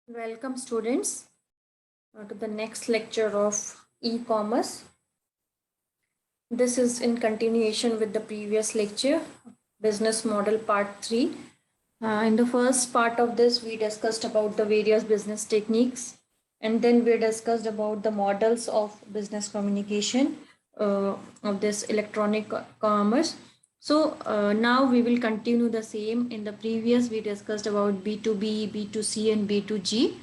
Welcome students to the next lecture of e-commerce. This is in continuation with the previous lecture, business model part 3. In the first part of this, we discussed about the various business techniques, and then we discussed about the models of business communication of this electronic commerce. So now we will continue the same. In the previous, we discussed about B2B, B2C, and B2G.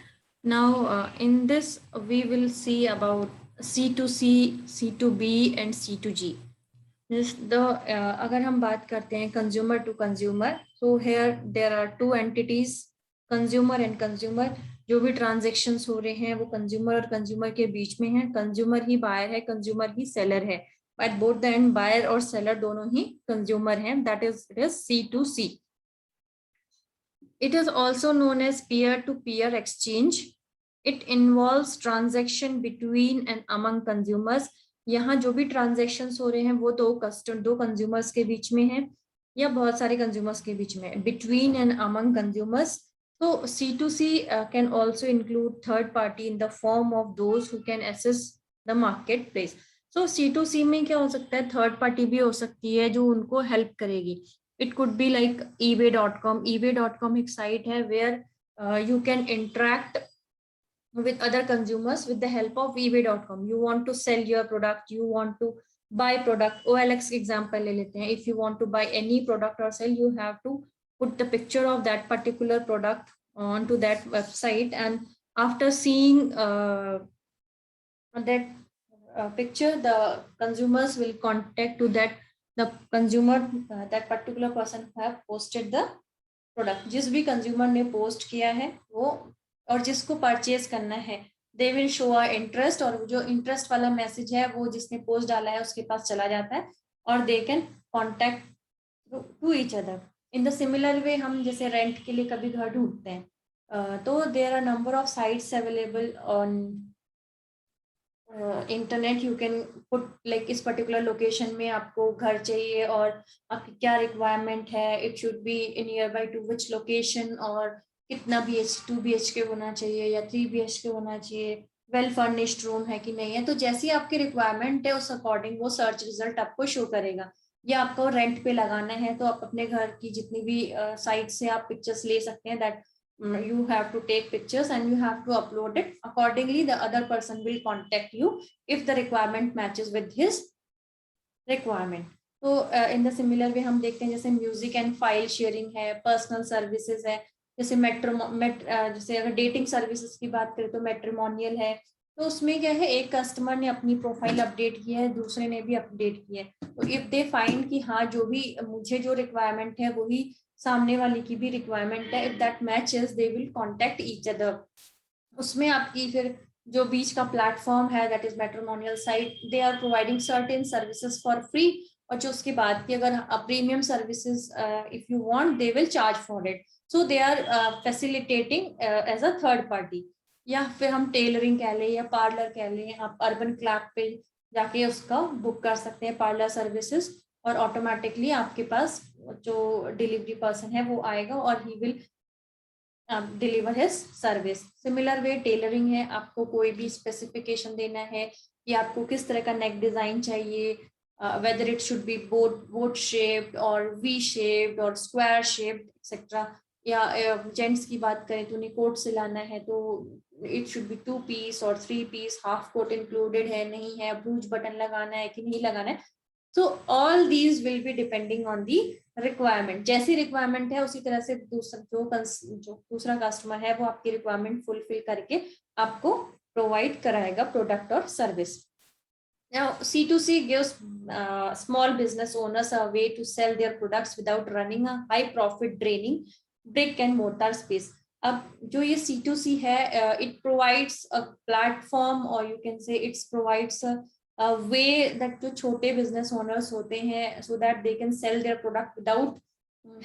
Now in this, we will see about C2C, C2B, and C2G. अगर हम बात करते हैं consumer to consumer, so here there are two entities, consumer and consumer. जो भी transactions हो रहे हैं वो कंज्यूमर और कंज्यूमर के बीच में है. कंज्यूमर ही बायर है, कंज्यूमर ही सेलर है. At both the end buyer और सेलर दोनों ही कंज्यूमर हैं. That is it is C2C. It is also known as peer-to-peer exchange. It involves transaction between and among consumers. यहाँ जो भी ट्रांजेक्शन्स हो रहे हैं वो दो कंज्यूमर्स के बीच में है या बहुत सारे कंज्यूमर्स के बीच में है. Between and among consumers. So C2C can also include third party in the form of those who can access the marketplace. So C2C में क्या हो सकता है, थर्ड पार्टी भी हो सकती है जो उनको हेल्प करेगी. It could be like ebay.com. ebay.com एक साइट है where you can interact with other consumers with the help of ebay.com. You want to sell your product, you want to buy product. OLX example ले लेते हैं. If you want to buy any product or sell, you have to put the picture of that particular product onto that website, and after seeing that picture, the consumers will contact to that the consumer, that particular person have posted the product. जिस भी consumer ने post किया है वो और जिसको purchase करना है, they will show a interest, और जो इंटरेस्ट वाला मैसेज है वो जिसने पोस्ट डाला है उसके पास चला जाता है और they can contact to each other. In the similar way हम जैसे रेंट के लिए कभी घर ढूंढते हैं तो there are number of sites available on internet. You can put like इस पर्टिकुलर लोकेशन में आपको घर चाहिए और आपकी क्या रिक्वायरमेंट है. It should be near by to which location, और कितना BH 2 BHK होना चाहिए या 3 BHK होना चाहिए, वेल फर्निश्ड रूम है कि नहीं है. तो जैसी आपकी रिक्वायरमेंट है उस अकॉर्डिंग वो सर्च रिजल्ट आपको शो करेगा. या आपको रेंट पे लगाना है तो आप अपने घर की जितनी भी साइट से आप पिक्चर्स ले सकते हैं. That you have to take pictures and you have to upload it. Accordingly, the other person will contact you if the requirement matches with his requirement. तो in the similar way हम देखते हैं जैसे music and file sharing है, personal services है, जैसे जैसे अगर डेटिंग सर्विसेज की बात करें तो मैट्रिमोनियल है. तो उसमें क्या है, एक कस्टमर ने अपनी प्रोफाइल अपडेट की है, दूसरे ने भी अपडेट की है. तो इफ दे फाइंड कि हाँ जो भी मुझे जो रिक्वायरमेंट है वही सामने वाले की भी रिक्वायरमेंट है, if that matches they will contact each other. उसमें आपकी फिर जो बीच का प्लेटफॉर्म है that is matrimonial site, they are providing certain services for free. और जो उसके बाद की अगर premium services if you want they will charge for it. So they are facilitating as a third party. या फिर हम टेलरिंग कह लें या पार्लर कह लें, आप अर्बन क्लैप पे जाके उसका बुक कर सकते हैं पार्लर सर्विसेज, और ऑटोमेटिकली आपके पास जो डिलीवरी पर्सन है वो आएगा और he will deliver his service. Similar way tailoring है, आपको कोई भी स्पेसिफिकेशन देना है कि आपको किस तरह का नेक डिजाइन चाहिए, whether it should be boat shaped or V shaped or square shaped etc. या जेंट्स की बात करें तो उन्हें कोट सिलाना है तो इट शुड बी 2 पीस और 3 पीस, हाफ कोट इंक्लूडेड है नहीं है, ब्रूज बटन लगाना है कि नहीं लगाना है. So all these will be depending on the requirement. जैसी requirement है उसी तरह से जो दूसरा कस्टमर है वो आपकी requirement fulfill करके आपको provide कराएगा product और service. Now C2C gives small business owners a way to sell their products without running a high profit draining brick and mortar space. अब जो ये C2C है, it provides a platform or you can say it provides a way that जो छोटे business owners होते हैं so that they can sell their product without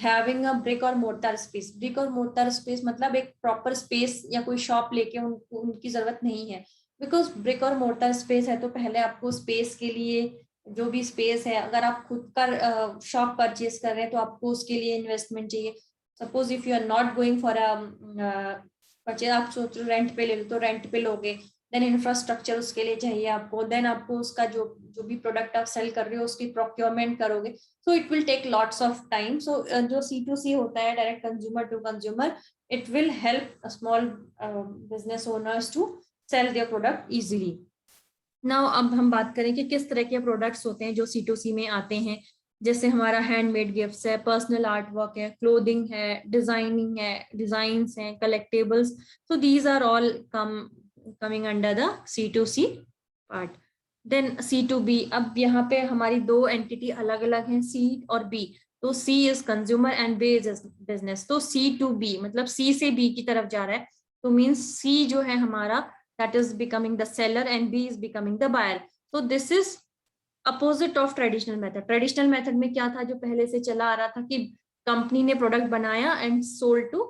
having a brick or mortar space. brick और mortar space मतलब एक proper space या कोई shop लेके उनकी जरूरत नहीं है. बिकॉज ब्रिक और मोर्टर स्पेस है तो पहले आपको स्पेस के लिए जो भी स्पेस है, अगर आप खुद का शॉप परचेज कर रहे हैं तो आपको उसके लिए इन्वेस्टमेंट चाहिए. Suppose if you are not going for a purchase आप सोच रहे रेंट पे ले लो तो रेंट पे लोगे, देन इंफ्रास्ट्रक्चर उसके लिए चाहिए आपको, देन आपको उसका जो जो भी प्रोडक्ट आप सेल कर रहे हो उसकी प्रोक्योरमेंट करोगे, so it will take lots of time. So जो C2C होता है, direct consumer to consumer, it will help small business owners to sell their product easily. Now अब हम बात करें कि किस तरह के प्रोडक्ट्स होते हैं जो C2C में आते हैं। जैसे हमारा हैंडमेड गिफ्ट्स है, पर्सनल आर्ट वर्क है, क्लोथिंग है, डिजाइनिंग है, डिजाइन्स हैं, collectables, so these are all coming under the C2C part. Then C2B, अब यहाँ पे हमारी दो एंटिटी अलग अलग हैं, C और B। तो C is consumer and B is business. तो C2B मतलब C से B की तरफ जा रहा है, तो मीन्स C जो है हमारा that is becoming the seller and B is becoming the buyer. So this is opposite of traditional method. Traditional method में क्या था, जो पहले से चला आ रहा था कि कंपनी ने प्रोडक्ट बनाया and sold to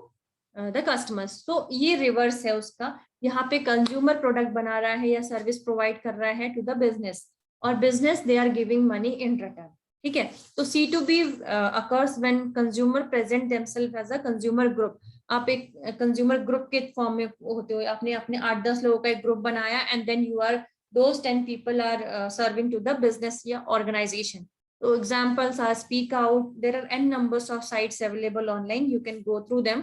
the customers. तो ये रिवर्स है उसका, यहाँ पे कंज्यूमर प्रोडक्ट बना रहा है या सर्विस प्रोवाइड कर रहा है टू द बिजनेस, और business they are giving money in return. ठीक है, तो C2B occurs when consumer present themselves as a consumer group। आप एक कंज्यूमर ग्रुप के फॉर्म में होते हो, आपने अपने 8-10 लोगों का एक ग्रुप बनाया and then you are those 10 people are serving to the business या organization. So examples are Speak Out. There are n numbers of sites available online. You can go through them.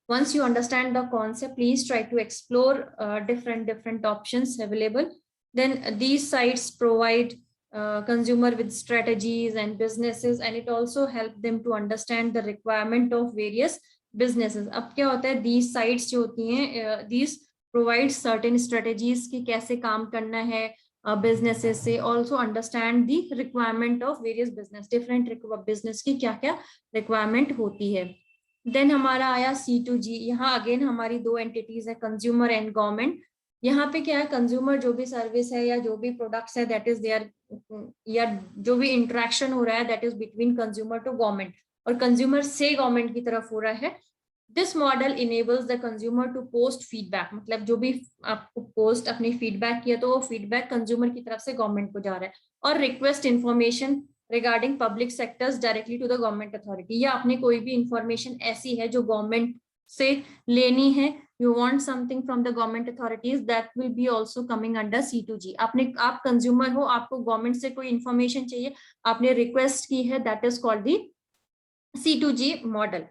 Once you understand the concept, please try to explore different options available. Then these sites provide consumer with strategies and businesses, and it also help them to understand the requirement of various businesses. अब क्या होता है, these sites जो होती हैं, these provide certain strategies कि कैसे काम करना है businesses से, also understand the requirement of various business, different business की क्या क्या requirement होती है। देन हमारा आया C2G। यहाँ अगेन हमारी दो एंटिटीज है, कंज्यूमर एंड गवर्नमेंट। यहाँ पे क्या है, कंज्यूमर जो भी सर्विस है या जो भी प्रोडक्ट्स है दैट इज देयर, या जो भी इंटरेक्शन हो रहा है that is between consumer to government, और कंज्यूमर से गवर्नमेंट की तरफ हो रहा है। This model enables the consumer to post feedback, मतलब जो भी आपको पोस्ट अपनी फीडबैक किया तो वो फीडबैक कंज्यूमर की तरफ से गवर्नमेंट को जा रहा है, और request information regarding public sectors directly to the government authority, या आपने कोई भी इंफॉर्मेशन ऐसी है जो गवर्नमेंट से लेनी है, you want something from the government authorities, that will be also coming under C2G। आप कंज्यूमर हो, आपको गवर्नमेंट से कोई इंफॉर्मेशन चाहिए, आपने रिक्वेस्ट की है, that is called the C2G model.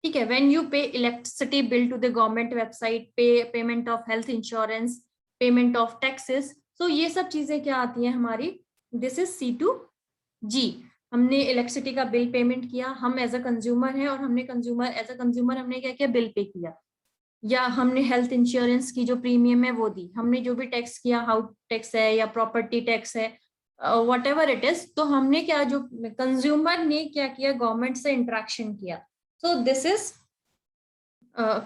ठीक है, when you pay electricity bill to the government website, payment of health insurance, payment of taxes, so ये सब चीजें क्या आती है हमारी, this is C2G। हमने इलेक्ट्रिसिटी का बिल पेमेंट किया, हम एज अ कंज्यूमर हैं, और हमने एज अ कंज्यूमर हमने क्या किया, बिल पे किया, या हमने हेल्थ इंश्योरेंस की जो प्रीमियम है वो दी, हमने जो भी टैक्स किया, हाउस टैक्स है या प्रॉपर्टी टैक्स है, व्हाटएवर इट इज, तो हमने क्या, जो कंज्यूमर ने क्या किया, गवर्नमेंट से इंटरेक्शन किया। So this is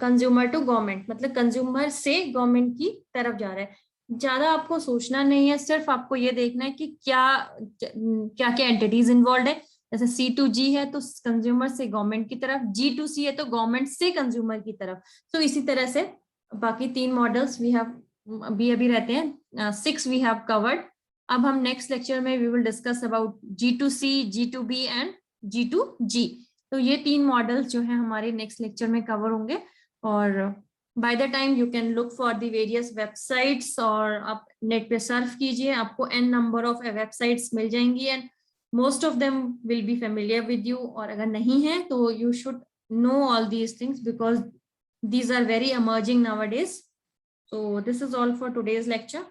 consumer to government, मतलब कंज्यूमर से गवर्नमेंट की तरफ जा रहा है। ज्यादा आपको सोचना नहीं है, सिर्फ आपको ये देखना है कि क्या क्या क्या एंटिटीज इन्वॉल्व है। जैसे C2G है तो कंज्यूमर से गवर्नमेंट की तरफ, G2C है तो गवर्नमेंट से कंज्यूमर की तरफ। तो इसी तरह से बाकी 3 मॉडल्स वी हैव अभी रहते हैं, 6 वी हैव कवर्ड। अब हम नेक्स्ट लेक्चर में we will discuss about G2C, G2B and G2G। तो ये 3 मॉडल्स जो है हमारे नेक्स्ट लेक्चर में कवर होंगे, और by the time you can look for the various websites, और आप नेट पे सर्फ कीजिए, आपको n number of websites मिल जाएंगी, and most of them will be familiar with you, और अगर नहीं है तो you should know all these things because these are very emerging nowadays. So this is all for today's lecture.